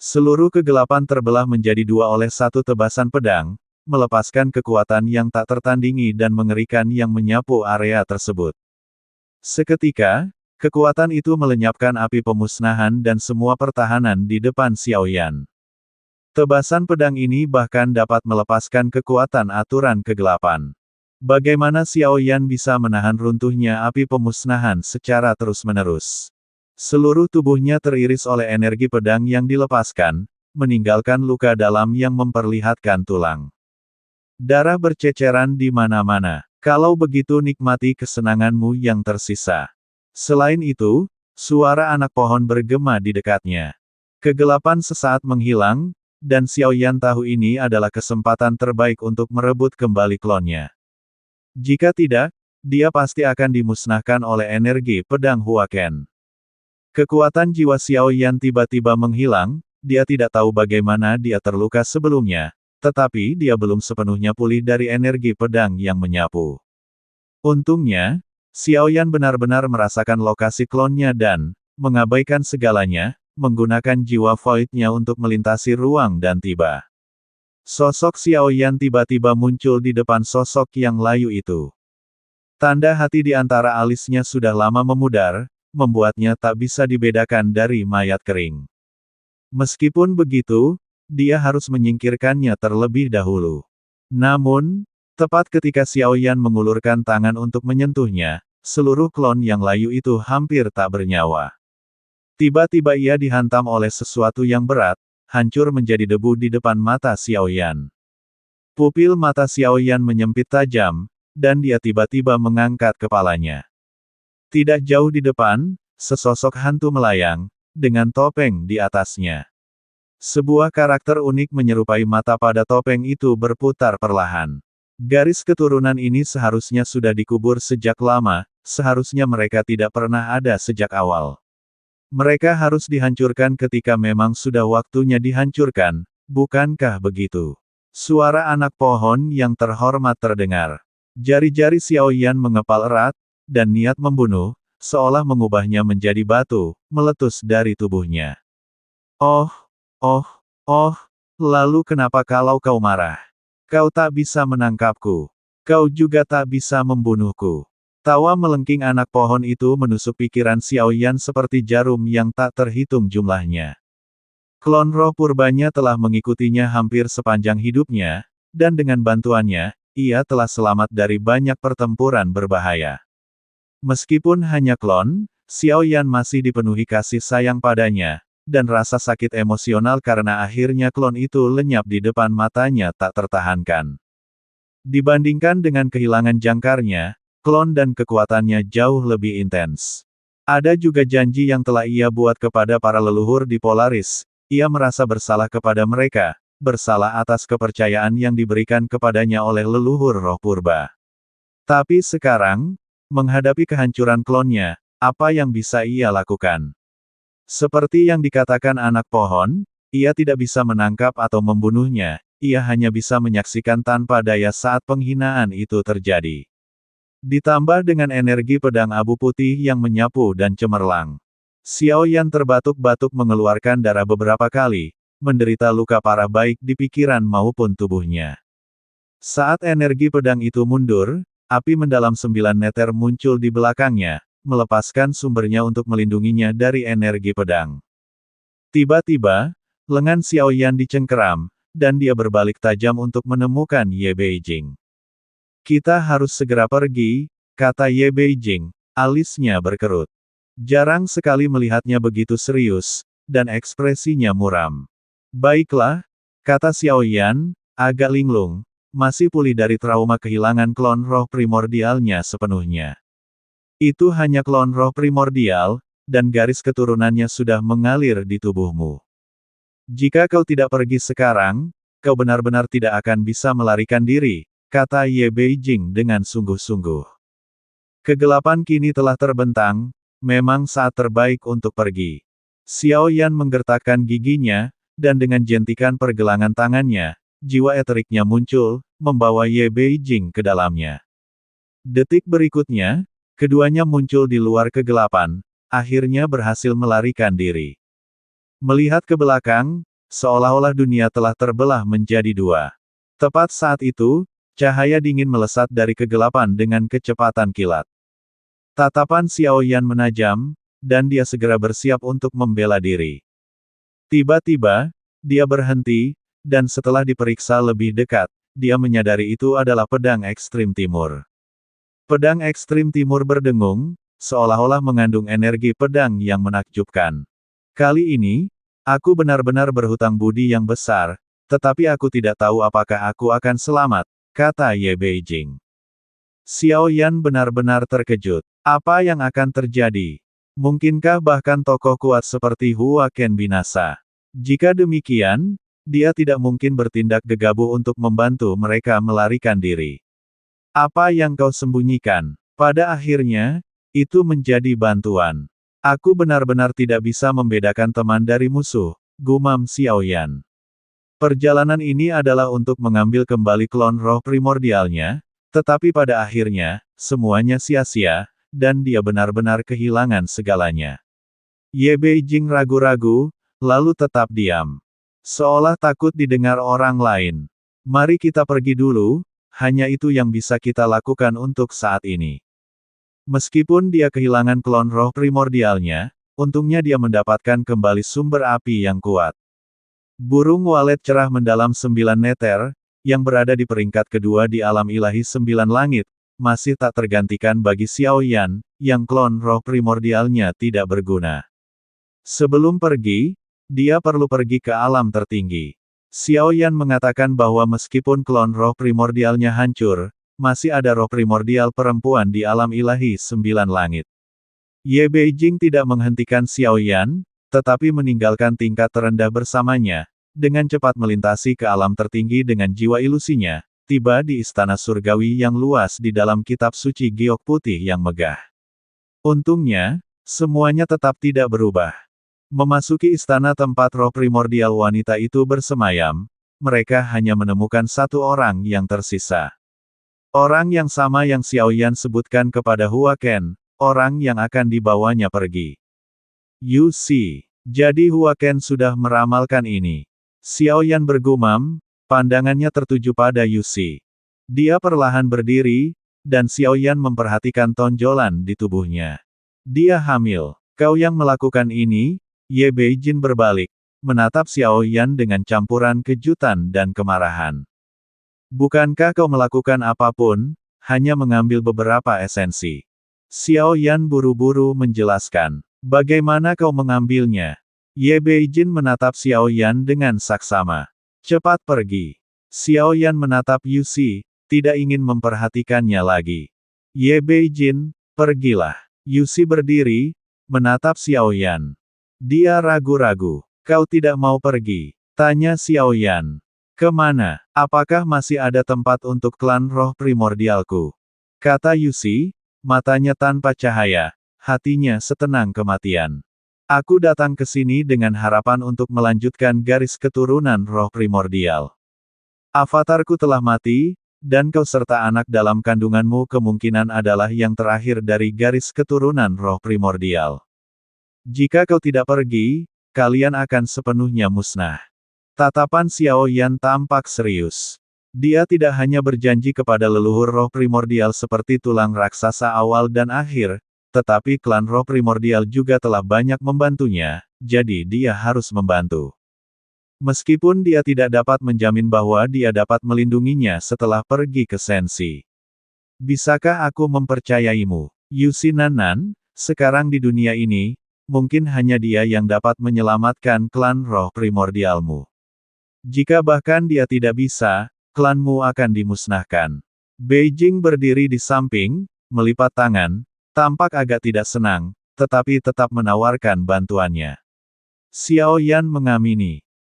Seluruh kegelapan terbelah menjadi dua oleh satu tebasan pedang, melepaskan kekuatan yang tak tertandingi dan mengerikan yang menyapu area tersebut. Seketika, kekuatan itu melenyapkan api pemusnahan dan semua pertahanan di depan Xiaoyan. Tebasan pedang ini bahkan dapat melepaskan kekuatan aturan kegelapan. Bagaimana Xiaoyan bisa menahan runtuhnya api pemusnahan secara terus-menerus? Seluruh tubuhnya teriris oleh energi pedang yang dilepaskan, meninggalkan luka dalam yang memperlihatkan tulang. Darah berceceran di mana-mana. Kalau begitu nikmati kesenanganmu yang tersisa. Selain itu, suara anak pohon bergema di dekatnya. Kegelapan sesaat menghilang, dan Xiaoyan tahu ini adalah kesempatan terbaik untuk merebut kembali klonnya. Jika tidak, dia pasti akan dimusnahkan oleh energi pedang Huaken. Kekuatan jiwa Xiaoyan tiba-tiba menghilang, dia tidak tahu bagaimana dia terluka sebelumnya, tetapi dia belum sepenuhnya pulih dari energi pedang yang menyapu. Untungnya, Xiaoyan benar-benar merasakan lokasi klonnya dan mengabaikan segalanya, menggunakan jiwa void-nya untuk melintasi ruang dan tiba. Sosok Xiaoyan tiba-tiba muncul di depan sosok yang layu itu. Tanda hati di antara alisnya sudah lama memudar, membuatnya tak bisa dibedakan dari mayat kering. Meskipun begitu, dia harus menyingkirkannya terlebih dahulu. Namun, tepat ketika Xiaoyan mengulurkan tangan untuk menyentuhnya, seluruh klon yang layu itu hampir tak bernyawa. Tiba-tiba ia dihantam oleh sesuatu yang berat, hancur menjadi debu di depan mata Xiaoyan. Pupil mata Xiaoyan menyempit tajam, dan dia tiba-tiba mengangkat kepalanya. Tidak jauh di depan, sesosok hantu melayang, dengan topeng di atasnya. Sebuah karakter unik menyerupai mata pada topeng itu berputar perlahan. Garis keturunan ini seharusnya sudah dikubur sejak lama, seharusnya mereka tidak pernah ada sejak awal. Mereka harus dihancurkan ketika memang sudah waktunya dihancurkan, bukankah begitu? Suara anak pohon yang terhormat terdengar. Jari-jari Xiaoyan mengepal erat, dan niat membunuh, seolah mengubahnya menjadi batu, meletus dari tubuhnya. Oh, lalu kenapa kalau kau marah? Kau tak bisa menangkapku. Kau juga tak bisa membunuhku. Tawa melengking anak pohon itu menusuk pikiran Xiaoyan seperti jarum yang tak terhitung jumlahnya. Klon roh purbanya telah mengikutinya hampir sepanjang hidupnya, dan dengan bantuannya, ia telah selamat dari banyak pertempuran berbahaya. Meskipun hanya klon, Xiaoyan masih dipenuhi kasih sayang padanya, dan rasa sakit emosional karena akhirnya klon itu lenyap di depan matanya tak tertahankan. Dibandingkan dengan kehilangan jangkarnya, klon dan kekuatannya jauh lebih intens. Ada juga janji yang telah ia buat kepada para leluhur di Polaris, ia merasa bersalah kepada mereka, bersalah atas kepercayaan yang diberikan kepadanya oleh leluhur roh purba. Tapi sekarang, menghadapi kehancuran klonnya, apa yang bisa ia lakukan? Seperti yang dikatakan anak pohon, ia tidak bisa menangkap atau membunuhnya, ia hanya bisa menyaksikan tanpa daya saat penghinaan itu terjadi. Ditambah dengan energi pedang abu putih yang menyapu dan cemerlang. Xiaoyan terbatuk-batuk mengeluarkan darah beberapa kali, menderita luka parah baik di pikiran maupun tubuhnya. Saat energi pedang itu mundur, api mendalam 9 meter muncul di belakangnya, melepaskan sumbernya untuk melindunginya dari energi pedang. Tiba-tiba, lengan Xiaoyan dicengkeram, dan dia berbalik tajam untuk menemukan Ye Beijing. Kita harus segera pergi, kata Ye Beijing, alisnya berkerut. Jarang sekali melihatnya begitu serius, dan ekspresinya muram. Baiklah, kata Xiaoyan, agak linglung, masih pulih dari trauma kehilangan klon roh primordialnya sepenuhnya. Itu hanya klon roh primordial, dan garis keturunannya sudah mengalir di tubuhmu. Jika kau tidak pergi sekarang, kau benar-benar tidak akan bisa melarikan diri, kata Ye Beijing dengan sungguh-sungguh. Kegelapan kini telah terbentang, memang saat terbaik untuk pergi. Xiaoyan menggertakkan giginya, dan dengan jentikan pergelangan tangannya, jiwa eteriknya muncul, membawa Ye Beijing ke dalamnya. Detik berikutnya, keduanya muncul di luar kegelapan, akhirnya berhasil melarikan diri. Melihat ke belakang, seolah-olah dunia telah terbelah menjadi dua. Tepat saat itu, cahaya dingin melesat dari kegelapan dengan kecepatan kilat. Tatapan Xiao Yan menajam, dan dia segera bersiap untuk membela diri. Tiba-tiba, dia berhenti, dan setelah diperiksa lebih dekat, dia menyadari itu adalah pedang ekstrim timur. Pedang ekstrim timur berdengung, seolah-olah mengandung energi pedang yang menakjubkan. Kali ini, aku benar-benar berhutang budi yang besar, tetapi aku tidak tahu apakah aku akan selamat, kata Ye Beijing. Xiao Yan benar-benar terkejut. Apa yang akan terjadi? Mungkinkah bahkan tokoh kuat seperti Hua Ken binasa? Jika demikian, dia tidak mungkin bertindak gegabah untuk membantu mereka melarikan diri. Apa yang kau sembunyikan? Pada akhirnya, itu menjadi bantuan. Aku benar-benar tidak bisa membedakan teman dari musuh, gumam Xiao Yan. Perjalanan ini adalah untuk mengambil kembali klon roh primordialnya, tetapi pada akhirnya, semuanya sia-sia, dan dia benar-benar kehilangan segalanya. Ye Beijing ragu-ragu, lalu tetap diam. Seolah takut didengar orang lain. Mari kita pergi dulu, hanya itu yang bisa kita lakukan untuk saat ini. Meskipun dia kehilangan klon roh primordialnya, untungnya dia mendapatkan kembali sumber api yang kuat. Burung walet cerah mendalam 9 meter, yang berada di peringkat kedua di alam ilahi 9 langit, masih tak tergantikan bagi Xiao Yan, yang klon roh primordialnya tidak berguna. Sebelum pergi, dia perlu pergi ke alam tertinggi. Xiao Yan mengatakan bahwa meskipun klon roh primordialnya hancur, masih ada roh primordial perempuan di alam ilahi 9 langit. Ye Beijing tidak menghentikan Xiao Yan, tetapi meninggalkan tingkat terendah bersamanya, dengan cepat melintasi ke alam tertinggi dengan jiwa ilusinya, tiba di istana surgawi yang luas di dalam kitab suci giok putih yang megah. Untungnya, semuanya tetap tidak berubah. Memasuki istana tempat roh primordial wanita itu bersemayam, mereka hanya menemukan satu orang yang tersisa. Orang yang sama yang Xiao Yan sebutkan kepada Hua Ken, orang yang akan dibawanya pergi. You see, jadi Hua Ken sudah meramalkan ini. Xiao Yan bergumam, pandangannya tertuju pada Yu Si. Dia perlahan berdiri, dan Xiao Yan memperhatikan tonjolan di tubuhnya. Dia hamil. Kau yang melakukan ini? Ye Beijing berbalik, menatap Xiao Yan dengan campuran kejutan dan kemarahan. Bukankah kau melakukan apapun, hanya mengambil beberapa esensi? Xiao Yan buru-buru menjelaskan. Bagaimana kau mengambilnya? Ye Beijing menatap Xiao Yan dengan saksama. Cepat pergi. Xiao Yan menatap Yu Si, tidak ingin memperhatikannya lagi. Ye Beijing, pergilah. Yu Si berdiri, menatap Xiao Yan. Dia ragu-ragu. Kau tidak mau pergi? Tanya Xiao Yan. Kemana? Apakah masih ada tempat untuk klan roh primordialku? Kata Yu Si, matanya tanpa cahaya, hatinya setenang kematian. Aku datang ke sini dengan harapan untuk melanjutkan garis keturunan roh primordial. Avatarku telah mati, dan kau serta anak dalam kandunganmu kemungkinan adalah yang terakhir dari garis keturunan roh primordial. Jika kau tidak pergi, kalian akan sepenuhnya musnah. Tatapan Xiao Yan tampak serius. Dia tidak hanya berjanji kepada leluhur roh primordial seperti tulang raksasa awal dan akhir, tetapi klan roh primordial juga telah banyak membantunya, jadi dia harus membantu. Meskipun dia tidak dapat menjamin bahwa dia dapat melindunginya setelah pergi ke Sensi. Bisakah aku mempercayaimu? Yu Si Nan, sekarang di dunia ini, mungkin hanya dia yang dapat menyelamatkan klan roh primordialmu. Jika bahkan dia tidak bisa, klanmu akan dimusnahkan. Beijing berdiri di samping, melipat tangan, tampak agak tidak senang, tetapi tetap menawarkan bantuannya. Xiao Yan mengamini.